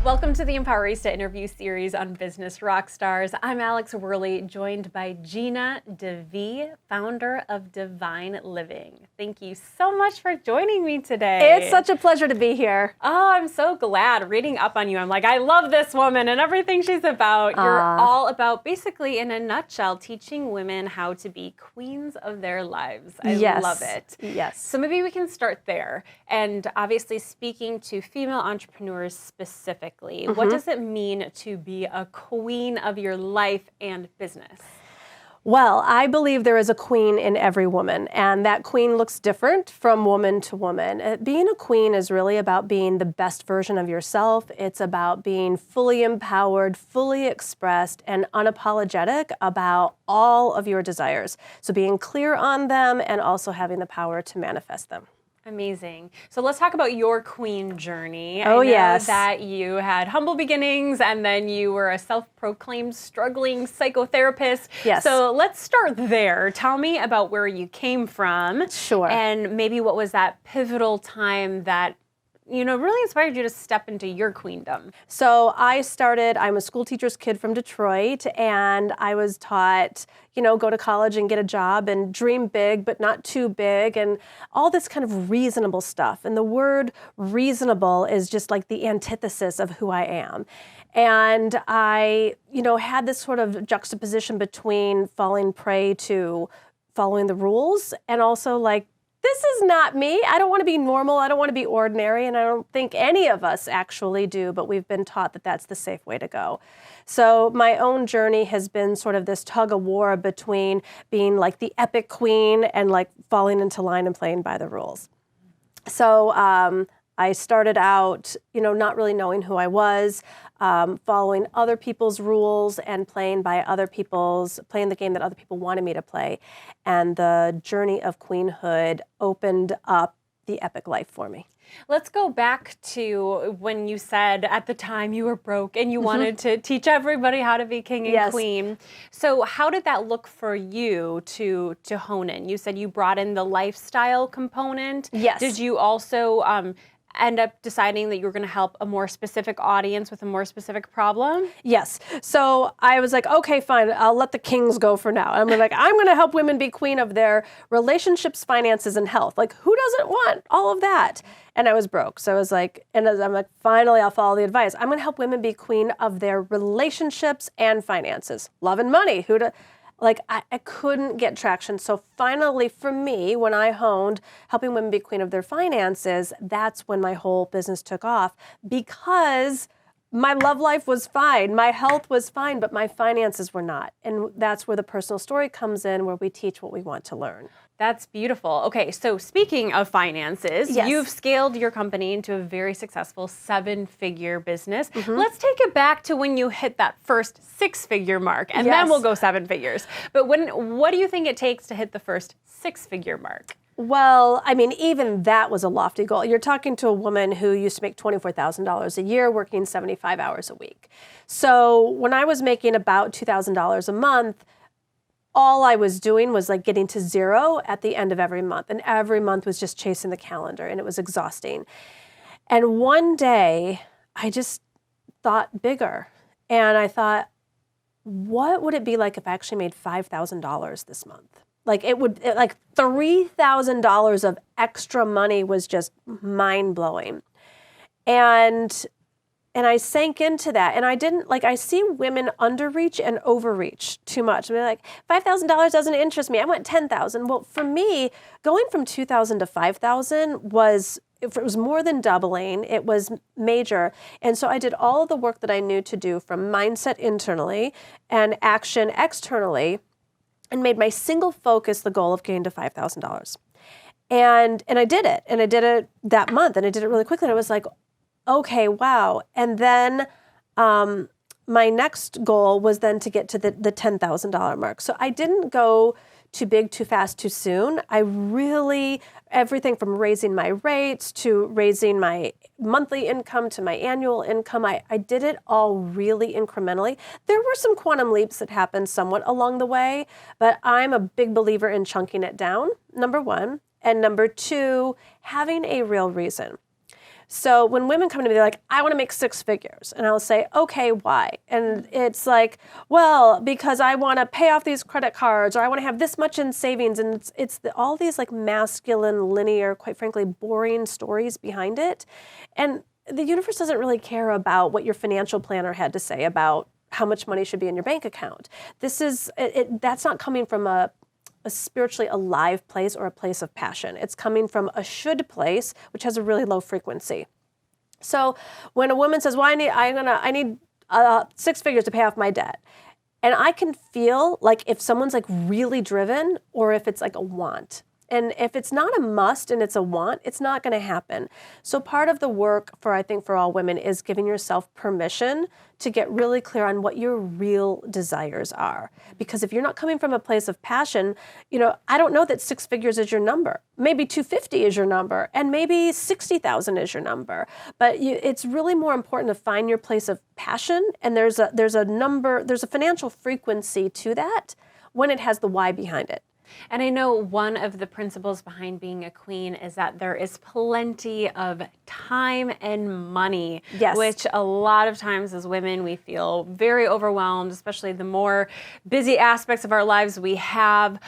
Welcome to the Empowerista interview series on Business Rockstars. I'm Alex Worley, joined by Gina, DeVee, founder of Divine Living. Thank you so much for joining me today. It's such a pleasure to be here. Oh, I'm so glad. Reading up on you, I'm like, I love this woman and everything she's about. You're all about, basically, in a nutshell, teaching women how to be queens of their lives. I love it. Yes. So maybe we can start there. And obviously, speaking to female entrepreneurs specifically, what does it mean to be a queen of your life and business? Well, I believe there is a queen in every woman, and that queen looks different from woman to woman. Being a queen is really about being the best version of yourself. It's about being fully empowered, fully expressed, and unapologetic about all of your desires. So being clear on them and also having the power to manifest them. Amazing. So let's talk about your queen journey. Oh, I know yes. that you had humble beginnings and then you were a self-proclaimed struggling psychotherapist. Yes. So let's start there. Tell me about where you came from. Sure. And maybe what was that pivotal time that, you know, really inspired you to step into your queendom? So I'm a school teacher's kid from Detroit, and I was taught, go to college and get a job and dream big, but not too big, and all this kind of reasonable stuff. And the word reasonable is just like the antithesis of who I am. And I, had this sort of juxtaposition between falling prey to following the rules and also like, this is not me. I don't want to be normal. I don't want to be ordinary. And I don't think any of us actually do, but we've been taught that that's the safe way to go. So my own journey has been sort of this tug of war between being like the epic queen and like falling into line and playing by the rules. So I started out, not really knowing who I was, following other people's rules and playing the game that other people wanted me to play. And the journey of queenhood opened up the epic life for me. Let's go back to when you said at the time you were broke and you wanted to teach everybody how to be king and queen. So how did that look for you to hone in? You said you brought in the lifestyle component. Yes. Did you also end up deciding that you were going to help a more specific audience with a more specific problem? Yes. So I was like, okay, fine. I'll let the kings go for now. I'm going to help women be queen of their relationships, finances, and health. Like, who doesn't want all of that? And I was broke. So I was like, I'm like, finally, I'll follow the advice. I'm going to help women be queen of their relationships and finances. Love and money. I couldn't get traction. So finally, for me, when I honed helping women be queen of their finances, that's when my whole business took off, because my love life was fine, my health was fine, but my finances were not. And that's where the personal story comes in, where we teach what we want to learn. That's beautiful. Okay, so speaking of finances, you've scaled your company into a very successful 7-figure business. Let's take it back to when you hit that first 6-figure mark, and then we'll go 7 figures. But what do you think it takes to hit the first 6-figure mark? Well, I mean, even that was a lofty goal. You're talking to a woman who used to make $24,000 a year, working 75 hours a week. So when I was making about $2,000 a month, all I was doing was like getting to zero at the end of every month. And every month was just chasing the calendar, and it was exhausting. And one day I just thought bigger. And I thought, what would it be like if I actually made $5,000 this month? Like like $3,000 of extra money was just mind blowing. And I sank into that, and I see women underreach and overreach too much. I mean, like, $5,000 doesn't interest me. I want $10,000. Well, for me, going from $2,000 to $5,000 it was more than doubling. It was major. And so I did all of the work that I knew to do, from mindset internally and action externally, and made my single focus the goal of getting to $5,000. And I did it. And I did it that month, and I did it really quickly. And I was like, okay, wow. And then my next goal was then to get to the $10,000 mark. So I didn't go too big, too fast, too soon. I really, everything from raising my rates to raising my monthly income to my annual income, I did it all really incrementally. There were some quantum leaps that happened somewhat along the way, but I'm a big believer in chunking it down, number one. And number two, having a real reason. So when women come to me, they're like, I want to make 6 figures. And I'll say, okay, why? And it's like, well, because I want to pay off these credit cards, or I want to have this much in savings. And it's all these like masculine, linear, quite frankly, boring stories behind it. And the universe doesn't really care about what your financial planner had to say about how much money should be in your bank account. That's not coming from a spiritually alive place or a place of passion. It's coming from a should place, which has a really low frequency. So when a woman says, well, I need 6 figures to pay off my debt. And I can feel like if someone's like really driven or if it's like a want. And if it's not a must and it's a want, it's not going to happen. So part of the work I think for all women is giving yourself permission to get really clear on what your real desires are. Because if you're not coming from a place of passion, I don't know that 6 figures is your number. Maybe 250 is your number, and maybe 60,000 is your number. But it's really more important to find your place of passion, and there's a financial frequency to that when it has the why behind it. And I know one of the principles behind being a queen is that there is plenty of time and money, yes. Which a lot of times as women we feel very overwhelmed, especially the more busy aspects of our lives we have.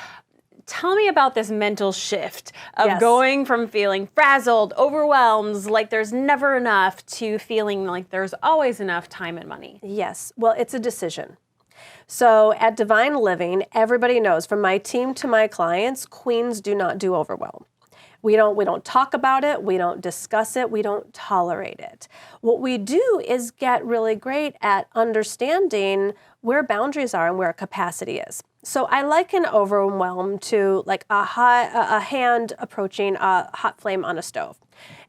Tell me about this mental shift of yes. going from feeling frazzled, overwhelmed, like there's never enough, to feeling like there's always enough time and money. Yes. Well, it's a decision. So at Divine Living, everybody knows, from my team to my clients, queens do not do overwhelm. We don't talk about it, we don't discuss it, we don't tolerate it. What we do is get really great at understanding where boundaries are and where capacity is. So I liken overwhelm to like a hand approaching a hot flame on a stove.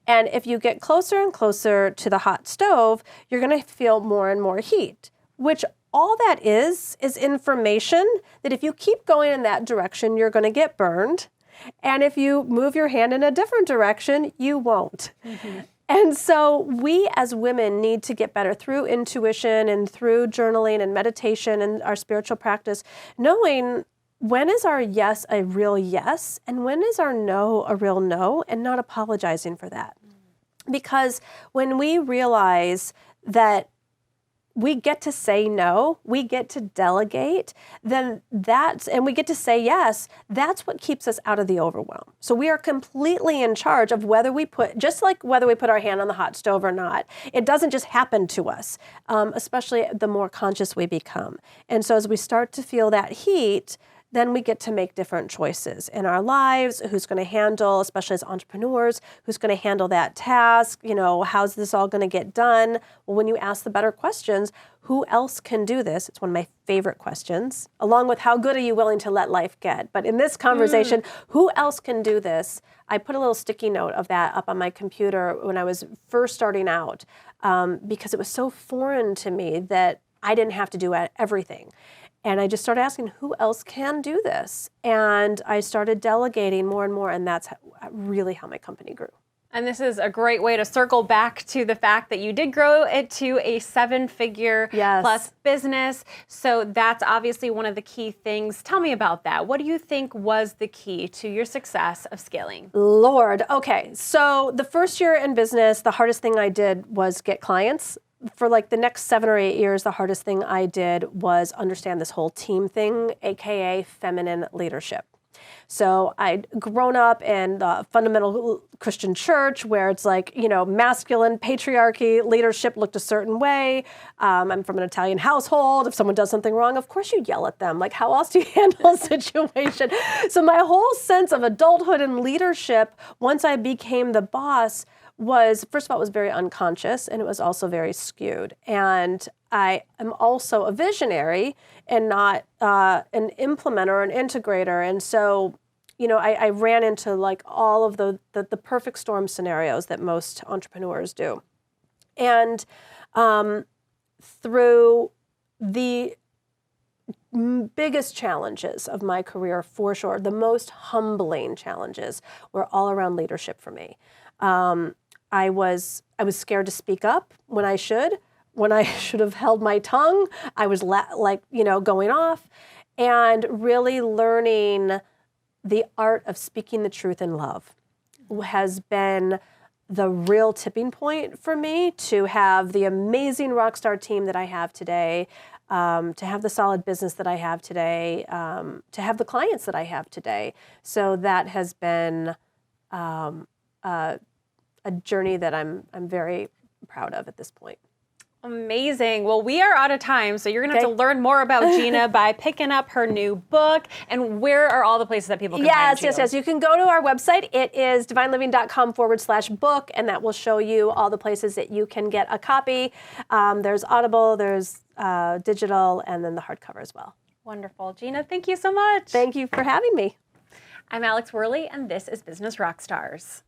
And if you get closer and closer to the hot stove, you're going to feel more and more heat, which all that is information that if you keep going in that direction, you're going to get burned. And if you move your hand in a different direction, you won't. Mm-hmm. And so we as women need to get better through intuition and through journaling and meditation and our spiritual practice, knowing when is our yes a real yes and when is our no a real no, and not apologizing for that. Because when we realize that we get to say no, we get to delegate, and we get to say yes, that's what keeps us out of the overwhelm. So we are completely in charge of whether we put our hand on the hot stove or not. It doesn't just happen to us, especially the more conscious we become. And so as we start to feel that heat, then we get to make different choices in our lives. Who's going to handle, especially as entrepreneurs, who's going to handle that task? How's this all going to get done? Well, when you ask the better questions, who else can do this? It's one of my favorite questions, along with how good are you willing to let life get? But in this conversation, who else can do this? I put a little sticky note of that up on my computer when I was first starting out, because it was so foreign to me that I didn't have to do everything. And I just started asking, who else can do this? And I started delegating more and more, and that's really how my company grew. And this is a great way to circle back to the fact that you did grow it to a 7-figure plus business. So that's obviously one of the key things. Tell me about that. What do you think was the key to your success of scaling? Lord. Okay. So the first year in business, the hardest thing I did was get clients. For like the next 7 or 8 years, the hardest thing I did was understand this whole team thing, AKA feminine leadership. So I'd grown up in the fundamental Christian church where it's like, masculine patriarchy, leadership looked a certain way. I'm from an Italian household. If someone does something wrong, of course you yell at them. Like, how else do you handle a situation? So my whole sense of adulthood and leadership, once I became the boss, was, first of all, it was very unconscious, and it was also very skewed. And I am also a visionary and not an implementer or an integrator. And so, I ran into like all of the perfect storm scenarios that most entrepreneurs do. And through the biggest challenges of my career, for sure, the most humbling challenges were all around leadership for me. I was scared to speak up when I should have held my tongue. I was going off, and really learning the art of speaking the truth in love has been the real tipping point for me to have the amazing Rockstar team that I have today, to have the solid business that I have today, to have the clients that I have today. So that has been a journey that I'm very proud of at this point. Amazing. Well, we are out of time, so you're going to have to learn more about Gina by picking up her new book. And where are all the places that people can find you? Yes. You can go to our website. It is divineliving.com/book, and that will show you all the places that you can get a copy. There's Audible, there's digital, and then the hardcover as well. Wonderful. Gina, thank you so much. Thank you for having me. I'm Alex Worley, and this is Business Rockstars.